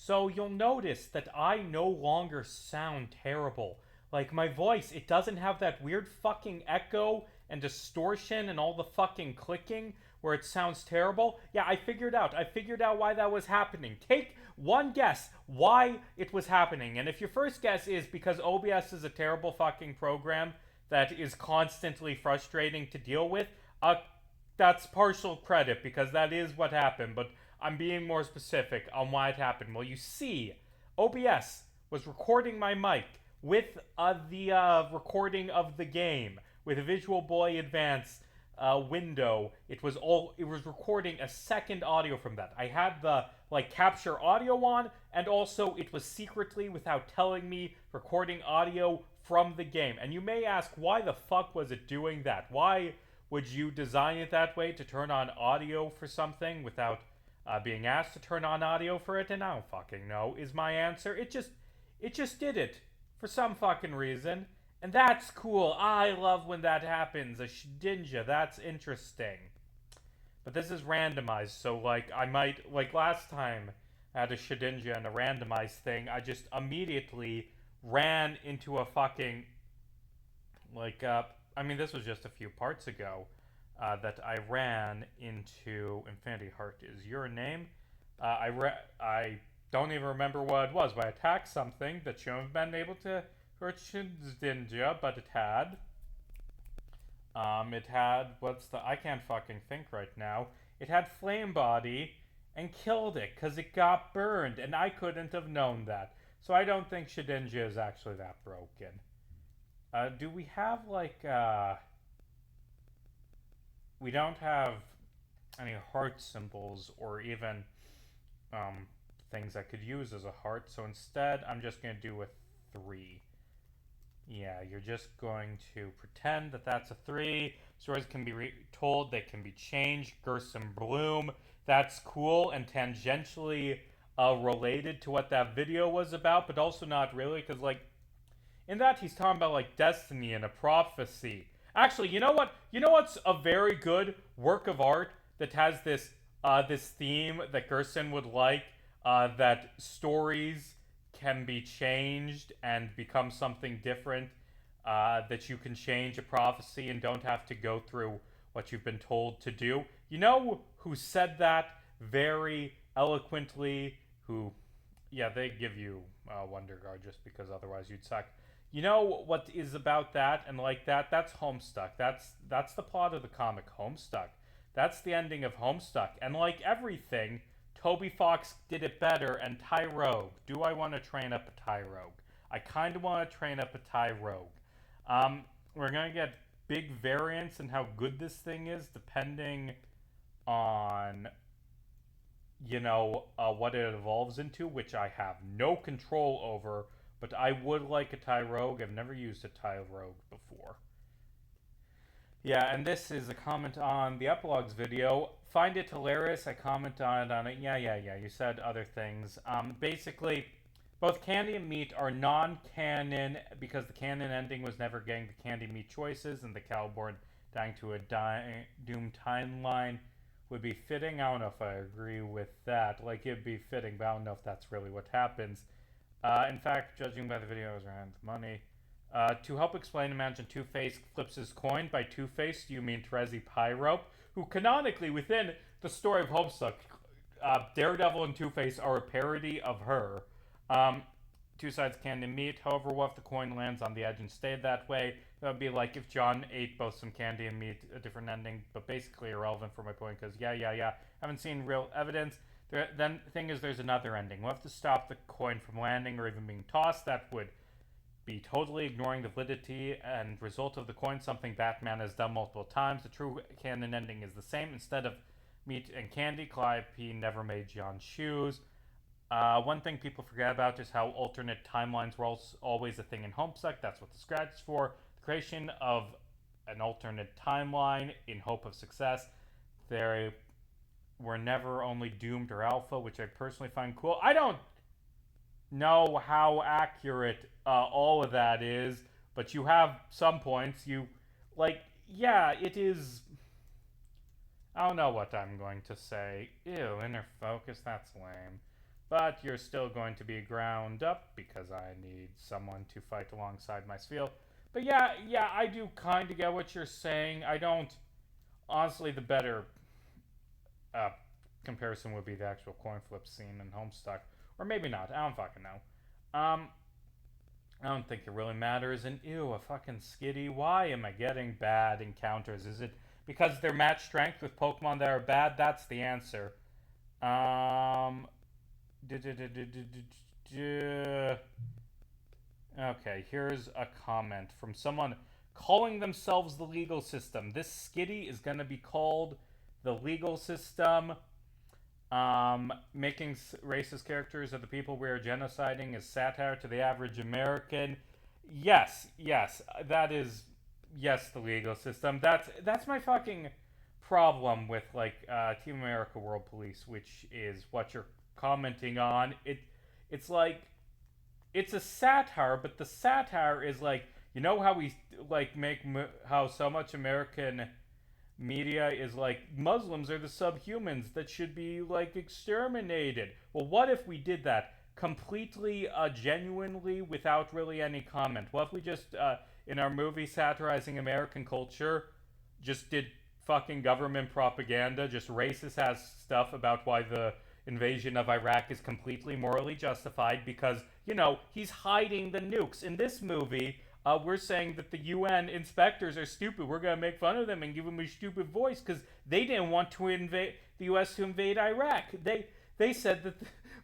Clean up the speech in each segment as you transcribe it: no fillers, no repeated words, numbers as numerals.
So you'll notice that I no longer sound terrible. Like my voice, it doesn't have that weird fucking echo and distortion and all the fucking clicking where it sounds terrible. Yeah, I figured out. I figured out why that was happening. Take one guess why it was happening. And if your first guess is because OBS is a terrible fucking program that is constantly frustrating to deal with, that's partial credit because that is what happened. But I'm being more specific on why it happened. Well, you see, OBS was recording my mic with the recording of the game with a Visual Boy Advance window. It was recording a second audio from that. I had the like capture audio on, and also it was secretly, without telling me, recording audio from the game. And you may ask, why the fuck was it doing that? Why would you design it that way to turn on audio for something without being asked to turn on audio for it? And I don't fucking know is my answer. It just did it for some fucking reason. And that's cool. I love when that happens. A Shedinja, that's interesting. But this is randomized, so like I might, like last time I had a Shedinja and a randomized thing, I just immediately ran into a fucking like I mean this was just a few parts ago that I ran into Infinity Heart is your name. I don't even remember what it was, but I attacked something that shouldn't have been able to hurt Shedinja, but it had. It had I can't fucking think right now. It had Flame Body and killed it because it got burned, and I couldn't have known that. So I don't think Shedinja is actually that broken. Do we have like we don't have any heart symbols or even um, things I could use as a heart. So instead, I'm just gonna do a 3. Yeah, you're just going to pretend that that's a 3. Stories can be told, they can be changed. Gerson Bloom, that's cool and tangentially related to what that video was about, but also not really, because, like, in that he's talking about, like, destiny and a prophecy. Actually, you know what? You know what's a very good work of art that has this theme that Gerson would like, that stories can be changed and become something different, that you can change a prophecy and don't have to go through what you've been told to do. You know who said that very eloquently? Who, yeah, they give you Wonder Guard just because otherwise you'd suck. You know what is about that and like that? That's Homestuck. That's the plot of the comic Homestuck. That's the ending of Homestuck. And like everything, Toby Fox did it better, and Ty Rogue. Do I want to train up a Ty Rogue? I kind of want to train up a Ty Rogue. We're going to get big variance in how good this thing is depending on, what it evolves into, which I have no control over, but I would like a Ty Rogue. I've never used a Ty Rogue before. Yeah, and this is a comment on the epilogues video. Find it hilarious. I commented on it. Yeah. You said other things. Basically, both Candy and Meat are non-canon because the canon ending was never getting the Candy Meat choices, and the Cowborn dying to a Doom timeline would be fitting. I don't know if I agree with that. Like, it'd be fitting, but I don't know if that's really what happens. In fact, judging by the videos around money, to help explain, imagine Two-Face flips his coin. By Two-Face, do you mean Terezi Pyrope, who canonically, within the story of Homestuck, Daredevil and Two-Face are a parody of her. Two sides can meet. However, what if the coin lands on the edge and stayed that way? That would be like if John ate both some candy and meat, a different ending, but basically irrelevant for my point because, yeah. Haven't seen real evidence. Then the thing is, there's another ending. We'll have to stop the coin from landing or even being tossed. That would be totally ignoring the validity and result of the coin, something Batman has done multiple times. The true canon ending is the same. Instead of meat and candy, Calliope never made John's shoes. One thing people forget about is how alternate timelines were always a thing in Homestuck. That's what the scratch is for. The creation of an alternate timeline in hope of success. They were never only doomed or alpha, which I personally find cool. I don't know how accurate all of that is, but you have some points. It is. I don't know what I'm going to say. Ew, inner focus, that's lame. but you're still going to be ground up because I need someone to fight alongside my spiel. But yeah, I do kind of get what you're saying. I don't. Honestly, the better uh, comparison would be the actual coin flip scene in Homestuck. Or maybe not. I don't fucking know. I don't think it really matters. And ew, a fucking skitty. Why am I getting bad encounters? Is it because they're match strength with Pokemon that are bad? That's the answer. Okay, here's a comment from someone calling themselves the legal system. This skitty is going to be called the legal system. Making racist characters of the people we are genociding is satire to the average American. Yes, that is, yes, the legal system. That's my fucking problem with Team America World Police, which is what you're commenting on. It's like it's a satire, but the satire is like, you know how we how so much American media is like Muslims are the subhumans that should be exterminated. Well, what if we did that completely genuinely without really any comment? What if we just in our movie satirizing American culture just did fucking government propaganda, just racist ass stuff about why the invasion of Iraq is completely morally justified because, he's hiding the nukes. In this movie, we're saying that the UN inspectors are stupid. We're going to make fun of them and give them a stupid voice because they didn't want to invade the US to invade Iraq. They said that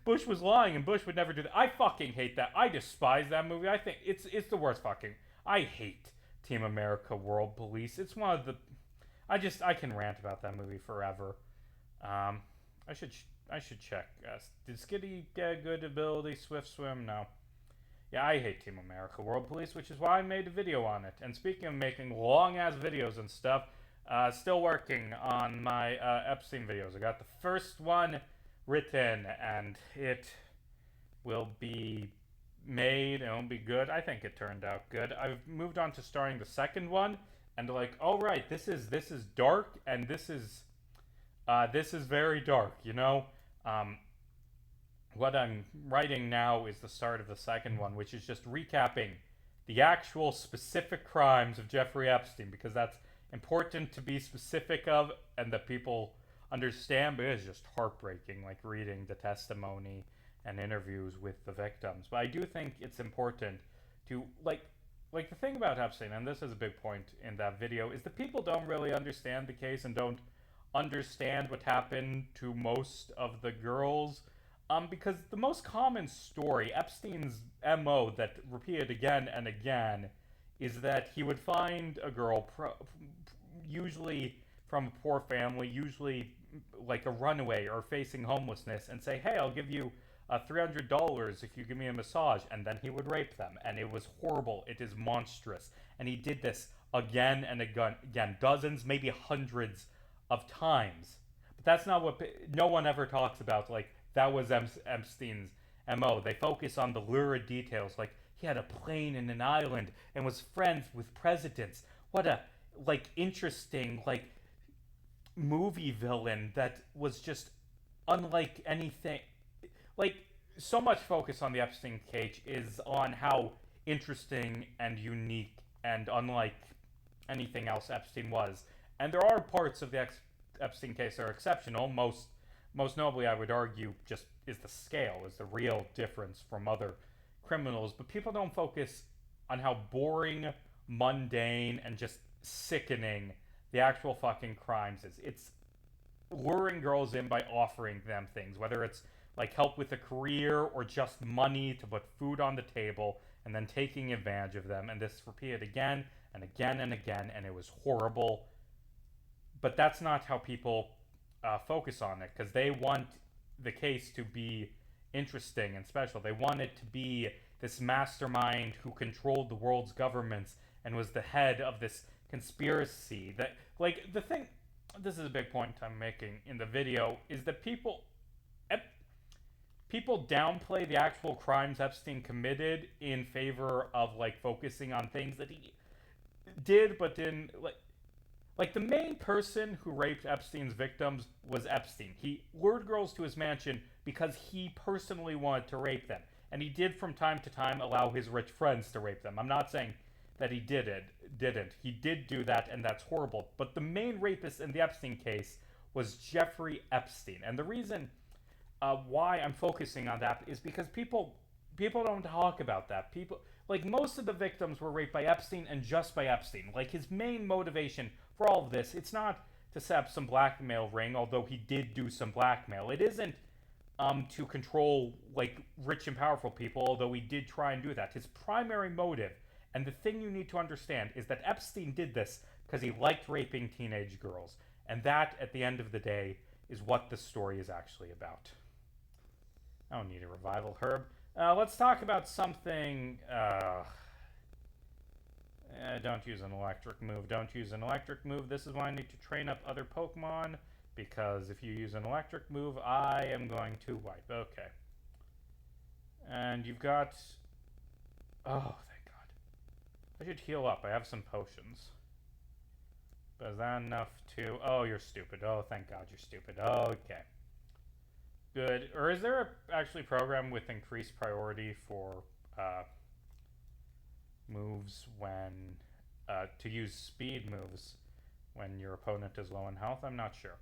Bush was lying and Bush would never do that. I fucking hate that. I despise that movie. I think it's the worst fucking. I hate Team America World Police. It's one of the. I can rant about that movie forever. I should check. Did Skitty get good ability? Swift swim? No. Yeah, I hate Team America World Police, which is why I made a video on it. And speaking of making long-ass videos and stuff, still working on my Epstein videos. I got the first one written, and it will be made, and it'll be good. I think it turned out good. I've moved on to starting the second one, and oh right, this is dark, and this is very dark, what I'm writing now is the start of the second one, which is just recapping the actual specific crimes of Jeffrey Epstein, because that's important to be specific of and that people understand, but it is just heartbreaking, reading the testimony and interviews with the victims. But I do think it's important to, the thing about Epstein, and this is a big point in that video, is that people don't really understand the case and don't understand what happened to most of the girls. Because the most common story, Epstein's MO that repeated again and again, is that he would find a girl, usually from a poor family, usually like a runaway or facing homelessness, and say, hey, I'll give you $300 if you give me a massage, and then he would rape them. And it was horrible. It is monstrous. And he did this again and again, dozens, maybe hundreds of times. But that's not what no one ever talks about. That was Epstein's MO. They focus on the lurid details, he had a plane in an island and was friends with presidents. What a interesting movie villain that was just unlike anything. So much focus on the Epstein case is on how interesting and unique and unlike anything else Epstein was. And there are parts of the Epstein case that are exceptional. Most notably, I would argue, just is the scale, is the real difference from other criminals. But people don't focus on how boring, mundane, and just sickening the actual fucking crimes is. It's luring girls in by offering them things, whether it's help with a career or just money to put food on the table, and then taking advantage of them. And this repeated again and again and again, and it was horrible. But that's not how people focus on it, because they want the case to be interesting and special. They want it to be this mastermind who controlled the world's governments and was the head of this conspiracy. That the thing, this is a big point I'm making in the video, is that people downplay the actual crimes Epstein committed in favor of focusing on things that he did but didn't Like, the main person who raped Epstein's victims was Epstein. He lured girls to his mansion because he personally wanted to rape them. And he did from time to time allow his rich friends to rape them. I'm not saying that he didn't. He did do that, and that's horrible. But the main rapist in the Epstein case was Jeffrey Epstein. And the reason why I'm focusing on that is because people don't talk about that. People, like, most of the victims were raped by Epstein and just by Epstein. Like, his main motivation for all of this, it's not to set up some blackmail ring, although he did do some blackmail. It isn't to control, like, rich and powerful people, although he did try and do that. His primary motive, and the thing you need to understand, is that Epstein did this because he liked raping teenage girls. And that, at the end of the day, is what the story is actually about. I don't need a revival, Herb. Let's talk about something... don't use an electric move. Don't use an electric move. This is why I need to train up other Pokemon, because if you use an electric move, I am going to wipe. Okay. And you've got... Oh, thank God. I should heal up. I have some potions. But is that enough to... Oh, you're stupid. Oh, thank God you're stupid. Okay. Good. Or is there actually a program with increased priority for moves when... to use speed moves when your opponent is low in health? I'm not sure.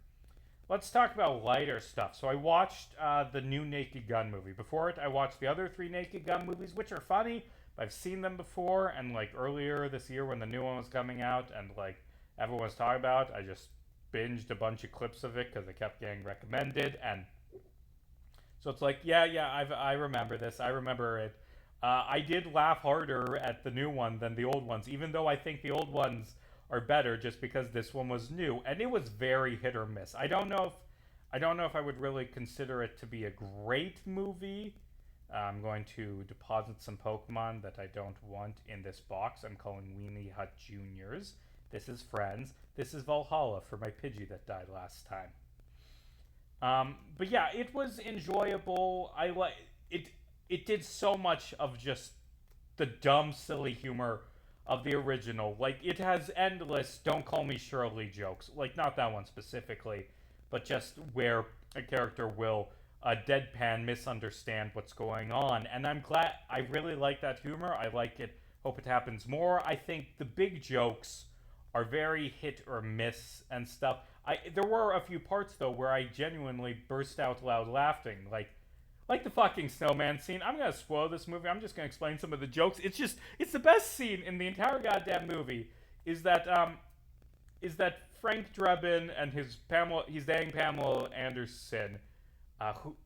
Let's talk about lighter stuff. So I watched the new Naked Gun movie. Before it, I watched the other 3 Naked Gun movies, which are funny. I've seen them before, and like earlier this year when the new one was coming out, and like everyone was talking about it, I just binged a bunch of clips of it because it kept getting recommended, and so it's like, yeah, I remember this. I remember it. I did laugh harder at the new one than the old ones, even though I think the old ones are better just because this one was new, and it was very hit or miss. I don't know if I would really consider it to be a great movie. I'm going to deposit some Pokemon that I don't want in this box. I'm calling Weenie Hut Juniors. This is Friends. This is Valhalla for my Pidgey that died last time. But yeah, it was enjoyable. I like it. It did so much of just the dumb, silly humor of the original. Like, it has endless "Don't Call Me Shirley" jokes. Like, not that one specifically, but just where a character will deadpan misunderstand what's going on. And I'm glad. I really like that humor. I like it. Hope it happens more. I think the big jokes are very hit or miss and stuff. There were a few parts, though, where I genuinely burst out loud laughing. Like the fucking snowman scene. I'm gonna spoil this movie. I'm just gonna explain some of the jokes. It's the best scene in the entire goddamn movie. Is that Frank Drebin and he's dating Pamela Anderson, who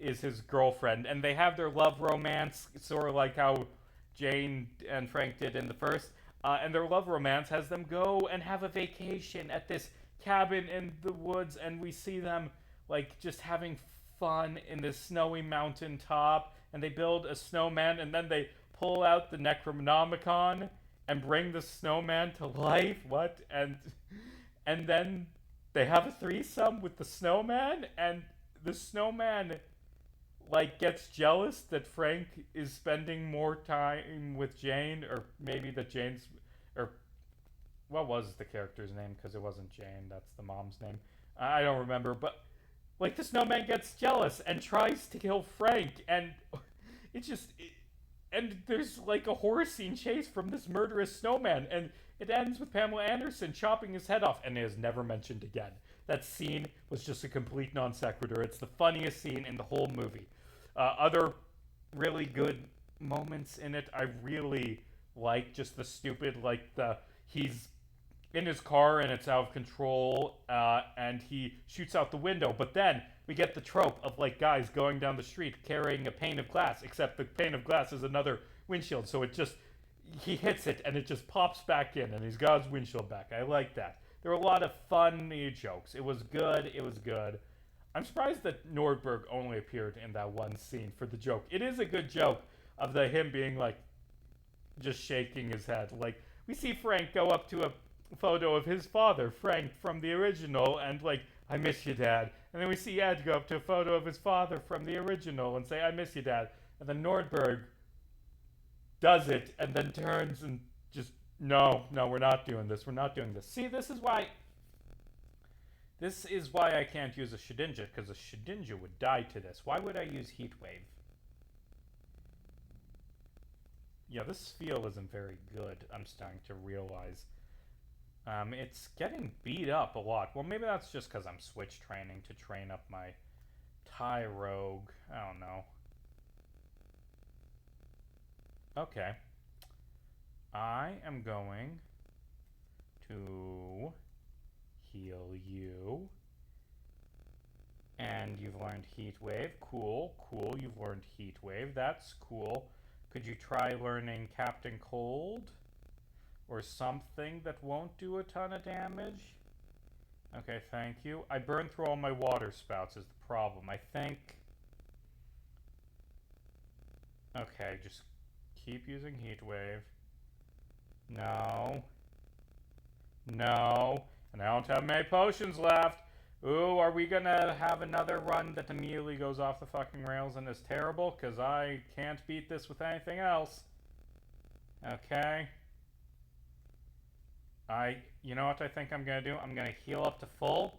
is his girlfriend, and they have their love romance, sort of like how Jane and Frank did in the first. And their love romance has them go and have a vacation at this cabin in the woods, and we see them like just having fun in this snowy mountain top, and they build a snowman, and then they pull out the Necronomicon and bring the snowman to life. What? And then they have a threesome with the snowman, and the snowman like gets jealous that Frank is spending more time with Jane, or maybe that Jane's, or what was the character's name, because it wasn't Jane, that's the mom's name. I don't remember, but like, the snowman gets jealous and tries to kill Frank, and and there's like a horror scene chase from this murderous snowman, and it ends with Pamela Anderson chopping his head off, and it is never mentioned again. That scene was just a complete non sequitur. It's the funniest scene in the whole movie. Other really good moments in it, I really like just the stupid, like he's in his car and it's out of control, and he shoots out the window, but then we get the trope of like guys going down the street carrying a pane of glass, except the pane of glass is another windshield, so he hits it and it just pops back in and he's got his windshield back. I like that. There were a lot of funny jokes. It was good. I'm surprised that Nordberg only appeared in that one scene for the joke. It is a good joke of him being like just shaking his head. Like, we see Frank go up to a photo of his father, Frank, from the original, and like, "I miss you, Dad." And then we see Ed go up to a photo of his father from the original and say, "I miss you, Dad." And then Nordberg does it and then turns and just No, no, we're not doing this. We're not doing this. See, this is why I can't use a Shedinja, because a Shedinja would die to this. Why would I use Heat Wave? Yeah, this feel isn't very good, I'm starting to realize. It's getting beat up a lot. Well, maybe that's just because I'm switch training to train up my Thai Rogue. I don't know. Okay. I am going to heal you. And you've learned Heat Wave. Cool, cool. You've learned Heat Wave. That's cool. Could you try learning Captain Cold? Or something that won't do a ton of damage? Okay, thank you. I burned through all my water spouts is the problem. I think... Okay, just keep using Heat Wave. No. No. And I don't have many potions left. Ooh, are we gonna have another run that immediately goes off the fucking rails and is terrible? Because I can't beat this with anything else. Okay. You know what I think I'm gonna do? I'm gonna heal up to full.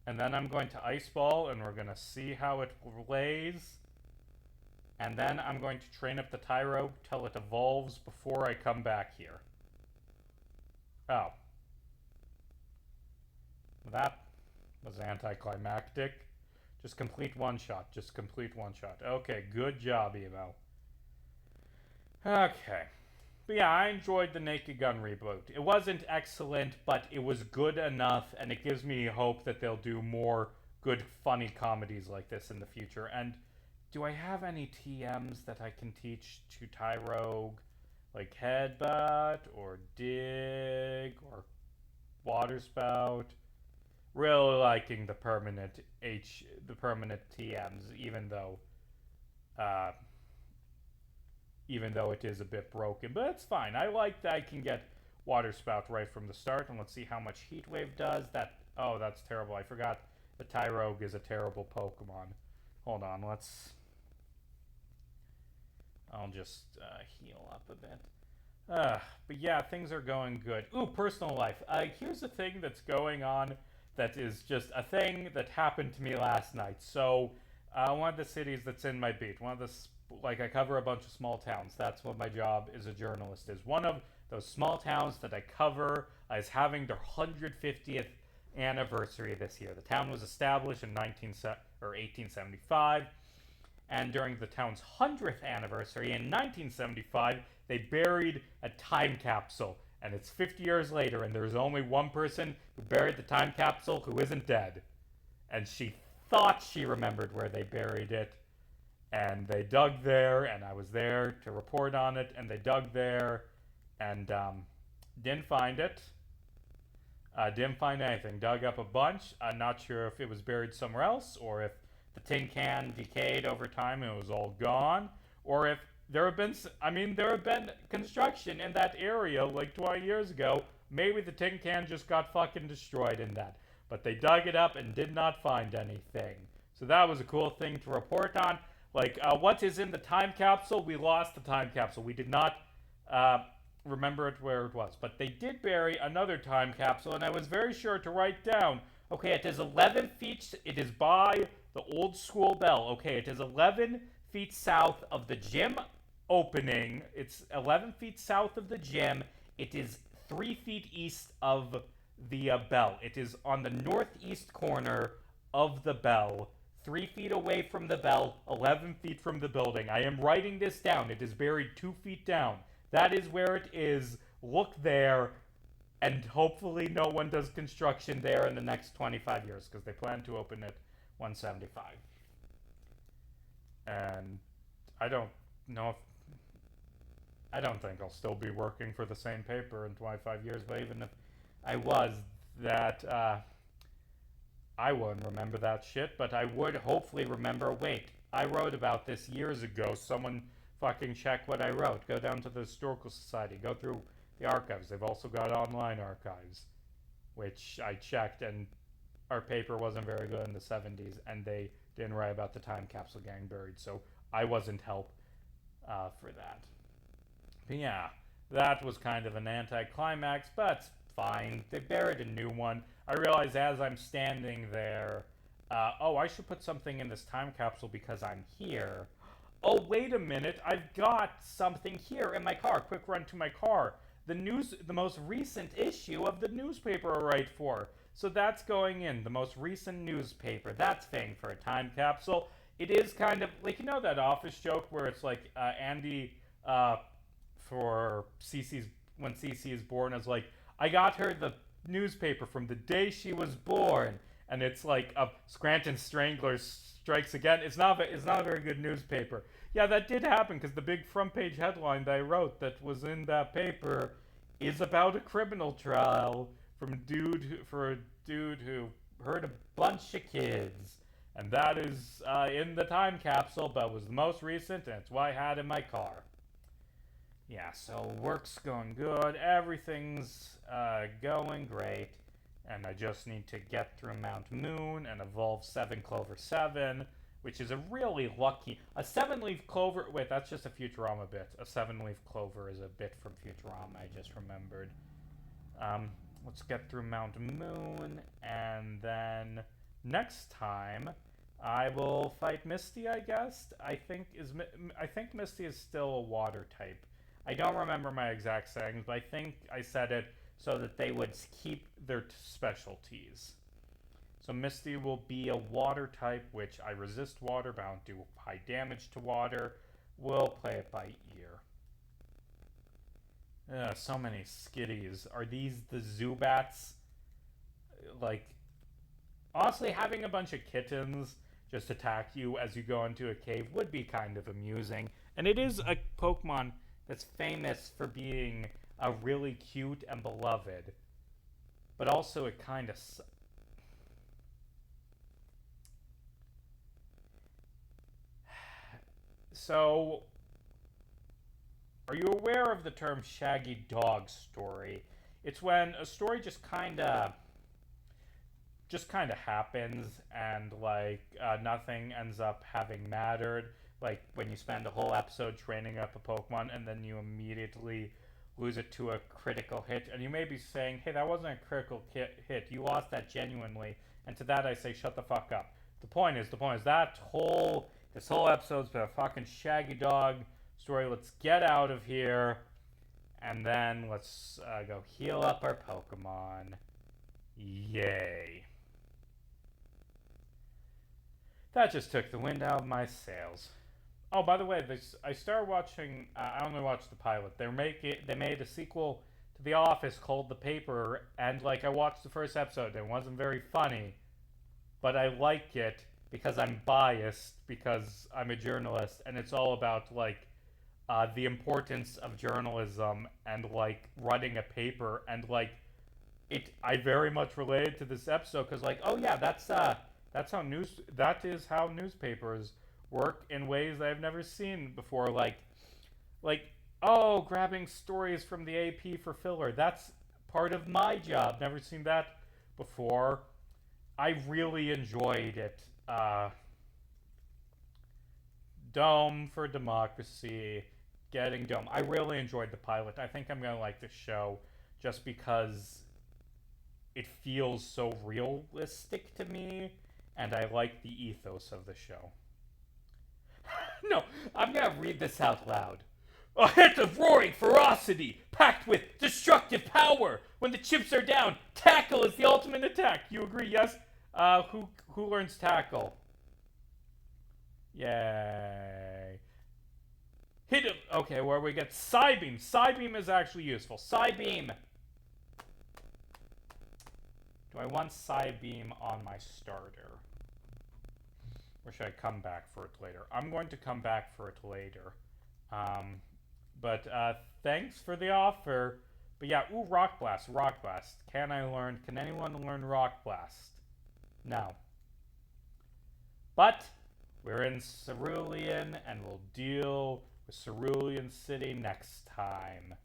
And then I'm going to Ice Ball, and we're gonna see how it lays. And then I'm going to train up the Tyro till it evolves before I come back here. Oh. That was anticlimactic. Just complete one shot. Just complete one shot. Okay, good job, Evo. Okay. But yeah, I enjoyed the Naked Gun reboot. It wasn't excellent, but it was good enough, and it gives me hope that they'll do more good, funny comedies like this in the future. And do I have any TMs that I can teach to Tyrogue? Like Headbutt, or Dig, or Water Spout? Really liking the permanent TMs, even though it is a bit broken, but it's fine. I like that I can get Water Spout right from the start, and let's see how much Heat Wave does. Oh, that's terrible. I forgot the Tyrogue is a terrible Pokemon. Hold on, I'll just heal up a bit. But yeah, things are going good. Ooh, personal life. Here's a thing that's going on that is just a thing that happened to me last night. So, one of the cities that's in my beat, I cover a bunch of small towns. That's what my job as a journalist is. One of those small towns that I cover is having their 150th anniversary this year. The town was established in 1875, and during the town's 100th anniversary in 1975, they buried a time capsule. And it's 50 years later, and there's only one person who buried the time capsule who isn't dead. And she thought she remembered where they buried it. And they dug there, and I was there to report on it, and they dug there, and didn't find it. Didn't find anything. Dug up a bunch. I'm not sure if it was buried somewhere else, or if the tin can decayed over time and it was all gone, or if there have been construction in that area like 20 years ago. Maybe the tin can just got fucking destroyed in that. But they dug it up and did not find anything. So that was a cool thing to report on. What is in the time capsule? We lost the time capsule. We did not remember it where it was. But they did bury another time capsule, and I was very sure to write down, okay, it is 11 feet, it is by the old school bell. Okay, it is 11 feet south of the gym opening. It's 11 feet south of the gym. It is 3 feet east of the bell. It is on the northeast corner of the bell. 3 feet away from the bell, 11 feet from the building. I am writing this down. It is buried 2 feet down. That is where it is. Look there, and hopefully no one does construction there in the next 25 years, because they plan to open it 175. And I don't think I'll still be working for the same paper in 25 years, but even if I was, I wouldn't remember that shit, but I would hopefully remember, wait, I wrote about this years ago. Someone fucking check what I wrote. Go down to the Historical Society. Go through the archives. They've also got online archives, which I checked, and our paper wasn't very good in the 70s, and they didn't write about the time capsule getting buried, so I wasn't help for that. But yeah, That was kind of an anticlimax, but it's fine. They buried a new one. I realize as I'm standing there, oh, I should put something in this time capsule because I'm here. Oh, wait a minute, I've got something here in my car. Quick run to my car. The most recent issue of the newspaper I write for. So that's going in, the most recent newspaper. That's fitting for a time capsule. It is kind of, like, you know that Office joke where it's like, Andy, for Cece's, when Cece is born, is like, I got her the newspaper from the day she was born. And it's like a Scranton Strangler strikes again. It's not a very good newspaper. Yeah, that did happen because the big front page headline that I wrote that was in that paper is about a criminal trial from a dude who hurt a bunch of kids. And that is in the time capsule, but was the most recent, and it's what I had in my car. Yeah, so work's going good. Everything's going great. And I just need to get through Mount Moon and evolve 7 Clover 7, which is a really lucky... A 7-leaf clover... Wait, that's just a Futurama bit. A 7-leaf clover is a bit from Futurama, I just remembered. Let's get through Mount Moon, and then next time I will fight Misty, I guess? I think Misty is still a water type. I don't remember my exact settings, but I think I said it so that they would keep their specialties. So Misty will be a water type, which I resist water, but I don't do high damage to water. We'll play it by ear. So many skitties. Are these the Zubats? Like, honestly, having a bunch of kittens just attack you as you go into a cave would be kind of amusing. And it is a Pokemon that's famous for being really cute and beloved, but also it kind of so are you aware of the term shaggy dog story? It's when a story just kind of happens and like nothing ends up having mattered, like when you spend a whole episode training up a Pokemon and then you immediately lose it to a critical hit, and you may be saying, hey, that wasn't a critical hit, you lost that genuinely, and to that I say, shut the fuck up. The point is this whole episode's been a fucking shaggy dog story. Let's get out of here, and then let's go heal up our Pokemon. Yay. That just took the wind out of my sails. Oh, by the way, I started watching. I only watched the pilot. They made a sequel to The Office called The Paper, and like I watched the first episode. It wasn't very funny, but I like it because I'm biased because I'm a journalist, and it's all about like the importance of journalism and like running a paper, and like I very much related to this episode because like, oh yeah, that is how newspapers work in ways I've never seen before, like oh, grabbing stories from the AP for filler. That's part of my job. Never seen that before. I really enjoyed it. Dome for Democracy, getting Dome. I really enjoyed the pilot. I think I'm gonna like the show just because it feels so realistic to me, and I like the ethos of the show. No, I'm gonna read this out loud. A hit of roaring ferocity, packed with destructive power. When the chips are down, tackle is the ultimate attack. You agree, yes? Who learns tackle? Yay. Hit him. Okay, where we get Psybeam. Psybeam is actually useful. Psybeam. Do I want Psybeam on my starter? Or should I come back for it later? I'm going to come back for it later. But thanks for the offer. But yeah, ooh, Rock Blast, Rock Blast. Can anyone learn Rock Blast? No. But we're in Cerulean, and we'll deal with Cerulean City next time.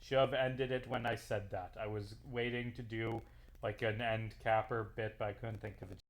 Should have ended it when I said that. I was waiting to do like an end capper bit, but I couldn't think of it.